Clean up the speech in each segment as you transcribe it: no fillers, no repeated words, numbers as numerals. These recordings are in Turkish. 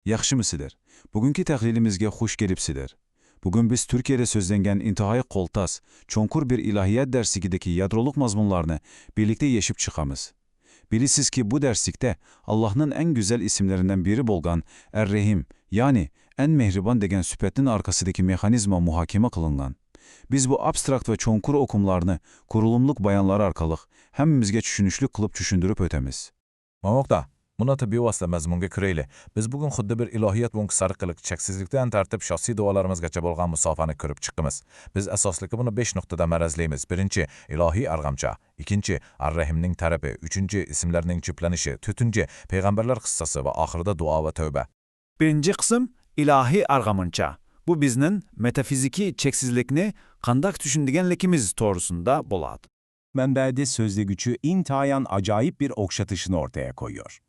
Yaxşımısıdır? Bugünkü tahlilimizge hoş gelipsidir. Bugün biz Türkiye'de sözlengen intihai koltas, çonkur bir ilahiyat dersigideki yadroluk mazmunlarını birlikte yeşip çıkamız. Bilisiz ki bu derslikte Allah'ın en güzel isimlerinden biri bolgan Er-Rahim, yani en mehriban degen süpetin arkasındaki mekanizma muhakeme kılıngan. Biz bu abstrakt ve çonkur okumlarını kurulumluk bayanlar arkalık hemmimizge düşünüşlük kılıp düşündürüp ötemiz. Mamokda, buna tabi vasıta mazmunga kireyli. Biz bugün xuddi bir ilohiyat munksarıqılık, cheksizlikdan tartib şahsiy dualarımızgacha bo'lgan musofani ko'rib chiqqimiz. Biz asosligi buni 5 nuqtada marazlaymiz. Birinchi, ilohiy arg'amcha. Ikkinchi, Ar-Rahimning tarafi. Uchinchi, ismlarning juplanishi. To'rtinchi, payg'ambarlar qissasi va oxirida duo va tövbe. Birinci kısım ilahi argamınça. Bu biznin metafiziki çeksizlikni kandak düşündigenlikimiz doğrusunda boladı. Menbelde sözde gücü intihayan acayip bir okşatışını ortaya koyuyor.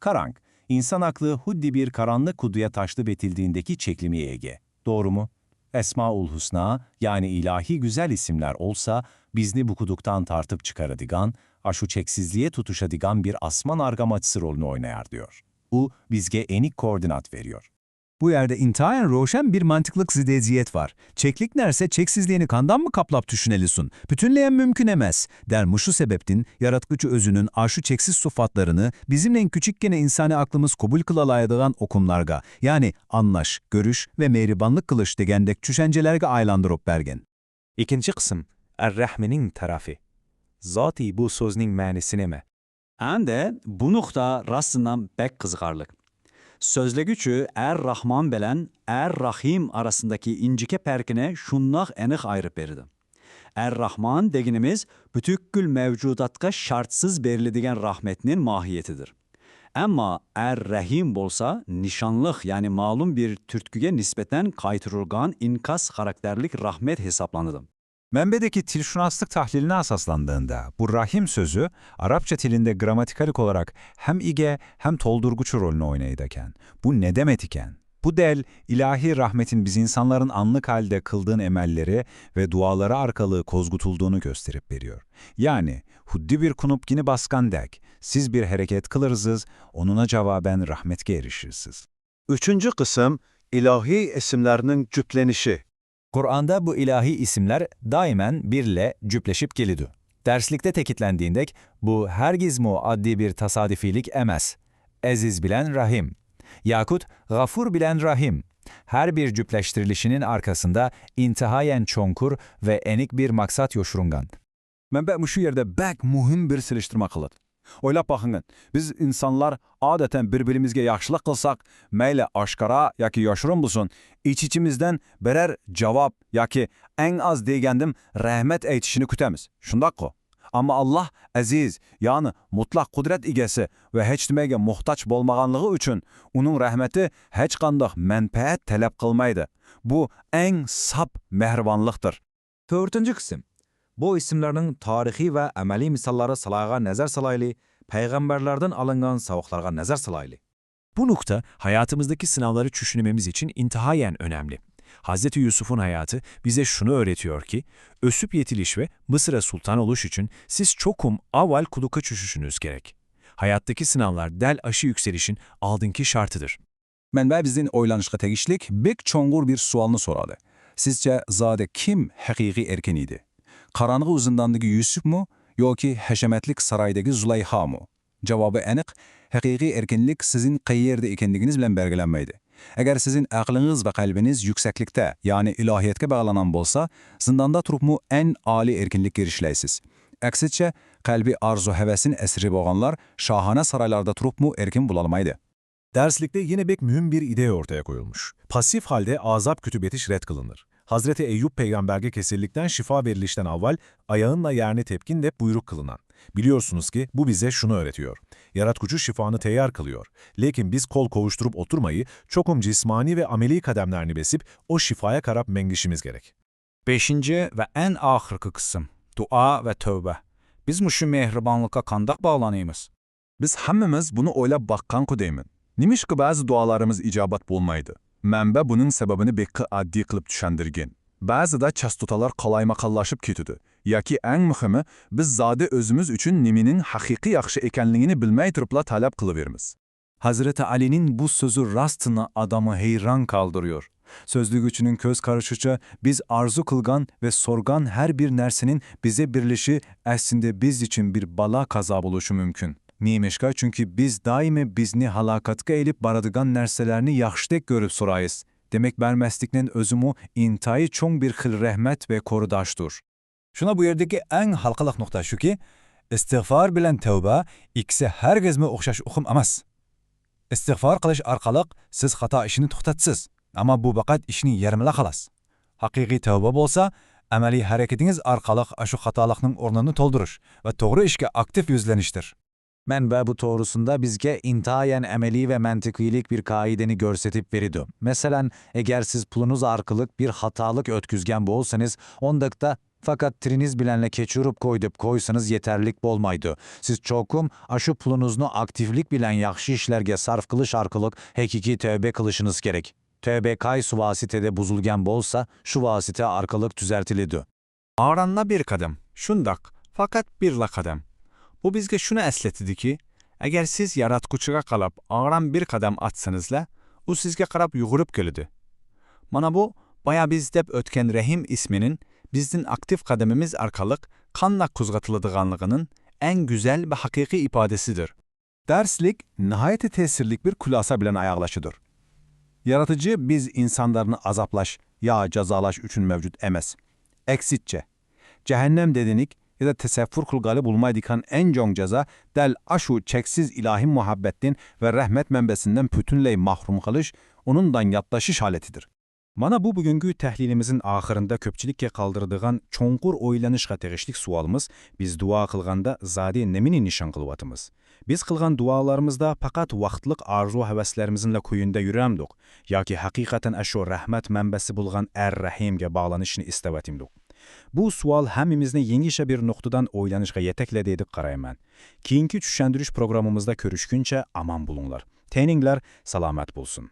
Karang, insan aklı huddi bir karanlık kuduya taşlı betildiğindeki çeklimi ege. Doğru mu? Esmaül Husna, yani ilahi güzel isimler olsa, bizni bu kuduktan tartıp çıkaradigan, aşu çeksizliğe tutuşadigan bir asman argamaçısı rolünü oynayar diyor. Bu, bizge enik koordinat veriyor. Bu yerde intihayen roşen bir mantıklık zideziyet var. Çeklik nerse çeksizliğini kandan mı kaplap düşünelisun? Bütünleyen mümkün emez. Dermu şu sebeptin, yaratıcı özünün aşu çeksiz sıfatlarını bizimle küçükken insani aklımız kabul kılalaydıgan okumlarga, yani anlaş, görüş ve mehribanlık kılış degendek düşüncelerge aylandırıp bergen. İkinci kısım, Er-Rahmening tarafı. Zati bu sözning ma'nisi neme? Ende bu nokta rastından bek kızgarlık. Sözlegüçü Er-Rahman bilen Er-Rahim arasındaki incike perkine şunlaq enik ayrıp berdi. Er-Rahman deginimiz bütükkül mevcudatka şartsız beriledigen rahmetinin mahiyetidir. Ama Er-Rahim bolsa nişanlıq, yani malum bir türtküge nispeten kaytırılgan inkas karakterlik rahmet hesaplanıdı. Menbedeki tilşunaslık tahliline asaslandığında bu rahim sözü Arapça tilinde gramatikalik olarak hem ige hem toldurguçu rolünü oynayıdaken, bu ne demet iken? Bu del ilahi rahmetin biz insanların anlık halde kıldığın emelleri ve duaları arkalığı kozgutulduğunu gösterip veriyor. Yani huddi bir kunup gini baskan dek, siz bir hareket kılırsız, onuna cevaben rahmetke erişirsiniz. Üçüncü kısım ilahi isimlerinin cüplenişi. Kur'an'da bu ilahi isimler daimen birle cüpleşip gelidu. Derslikte tekitlendiğindek bu hergiz mu addi bir tasadifilik emez. Aziz bilen Rahim. Yakut Gafur bilen Rahim. Her bir cüpleştirilişinin arkasında intihayen çonkur ve enik bir maksat yoşurungan. Menbe şu yerde bek muhim bir siliştirme kılır. Oylap bakın, biz insanlar adeten birbirimizge yaxşılık kılsak, meyle aşkara yaki yaşırın bulsun, iç-içimizden birer cevap yaki en az degendim rahmet eytişini kütemiz. Şundak ko. Ama Allah aziz, yani mutlak kudret igesi ve hiç demege muhtaç bolmaganlığı üçün onun rahmeti hiç kandak menfaat talep kılmaydı. Bu en sap mehribanlıktır. Dördüncü kısım. Bu isimlerinin tarihi ve ameli misalları salayga nazar salaylı, peygamberlerden alıngan savuklarga nazar salaylı. Bu nokta hayatımızdaki sınavları düşünmemiz için intihayen önemli. Hz. Yusuf'un hayatı bize şunu öğretiyor ki, ösüp yetiliş ve Mısır'a sultan oluş için siz çokum aval kuluka çüşüşünüz gerek. Hayattaki sınavlar del aşı yükselişin aldınki şartıdır. Menbe bizin oylanışqa tegişlik bek çongur bir sualını soradı. Sizce zade kim hakiki erken idi? Karanlığı uzundandaki Yusuf mu, yoki haşemetlik saraydaki Züleyha mu? Cevabı enik, hakiki erkenlik sizin qayyerde ekenliginiz bilen belgelenmeydi. Eğer sizin aklınız ve kalbiniz yükseklikte, yani ilahiyetke bağlanan bolsa, zindanda turup mu en âli erkenlik girişleysiz. Aksitçe, kalbi arzu hevesin esiri boğanlar, şahane saraylarda turup mu erken bulalmaydı. Derslikte yine bek mühim bir idea ortaya koyulmuş. Pasif halde azap kütübeti red kılınır. Hazreti Eyüp peygamberge kesillikten şifa verilişten avval ayağınla yerini tepkin de buyruk kılınan. Biliyorsunuz ki bu bize şunu öğretiyor. Yaratkucu şifanı teyyar kılıyor. Lakin biz kol kovuşturup oturmayı, çokum cismani ve ameli kademlerini besip o şifaya karap mengişimiz gerek. Beşinci ve en ahırkı kısım, dua ve tövbe. Biz mu şu mehribanlığa kandak bağlanıyımız? Biz hemmimiz bunu oylap bakkan kudeymin. Nimiş ki bazı dualarımız icabat bulmaydı. Menbe bunun sebebini bekki addi kılıp düşendirgen. Bazı da çastutalar kalaymakallaşıp ketüdü. Yaki en mühimi, biz zade özümüz üçün niminin hakiki yakşı ekenliğini bilmey turupla talep kılıverimiz. Hazreti Ali'nin bu sözü rastına adamı heyran kaldırıyor. Sözlü güçünün köz karışıcı, biz arzu kılgan ve sorgan her bir nersenin bize birleşi aslında biz için bir bala kaza buluşu mümkün. Niyemişka çünkü biz daimi bizni halakatka elip baradıgan nerselerini yaxşıdek görüp sorayız. Demek bermeslikten özümü intayı çoğun bir hıl rahmet ve korudaştur. Şuna bu yerdeki en halkalık nokta şu ki, istiğfar bilen tevbe ikisi herkesme okşaş ukum emas. İstiğfar kılış arkalık siz hata işini toxtatsız. Ama bu vakat işini yermile kalas. Hakiki tevbe bolsa, ameli hareketiniz arkalık aşu hatalıkның ornunu toldurur ve doğru işe aktif yüzleniştir. Mənbə bu toğrusunda bizge intayen emeli ve mentikiylik bir kaideni görsetip veridu. Meselen, eğer siz pulunuz arkalık bir hatalık ötküzgen bolsanız, ondakta fakat triniz bilenle keçurup koydup koysanız yeterlik bolmaydı. Siz çokum aşu pulunuznu aktiflik bilen yaxşı işlerge sarf kılış arkalık hakiki tövbe kılışınız gerek. Tövbe kay su vasitede buzulgen bolsa, şu vasite arkalık düzeltilidu. Ağranla bir kadem, şundak, fakat birla kadem. Bu bizge şunu esletidi ki, eğer siz yaratkuçuğa kalap ağran bir kadem atsanızla, o sizge karab yugurup gelidi. Mana bu, baya biz dep ötken Rahim isminin, bizden aktif kademimiz arkalık, kanla kuzgatılıdığanlığının en güzel ve hakiki ifadesidir. Derslik, nihayeti tesirlik bir kulasa bilen ayaklaşıdır. Yaratıcı biz insanlarını azaplaş ya cazalaş üçün mevcut emes. Eksitçe, cehennem dedinik ya da teseffür kılgalı bulmaydikan en jon ceza del aşu çeksiz ilahi muhabbettin ve rahmet menbesinden bütünley mahrum kalış, onundan yatlaşış haletidir. Mana bu bugünkü tehlilimizin ahırında köpçülikке kaldırdığan çoğunqur oylanışqa tegişlik sualımız biz dua kılganda zadi nemini nişan kılvatımız. Biz kılgan dualarımızda fakat vaxtlık arzu heveslerimizin kuyunda yürüyemdik, ya ki hakikaten aşo rahmet menbesi bulgan Er-Rahim'ge bağlanışını istevetimdik. Bu sual hemimizni yengişe bir noktadan oylanışqa yeteklediğdik qarayman. Kiyinki düşendiriş programımızda körüşkünçe aman bulunlar. Teningler salamet bulsun.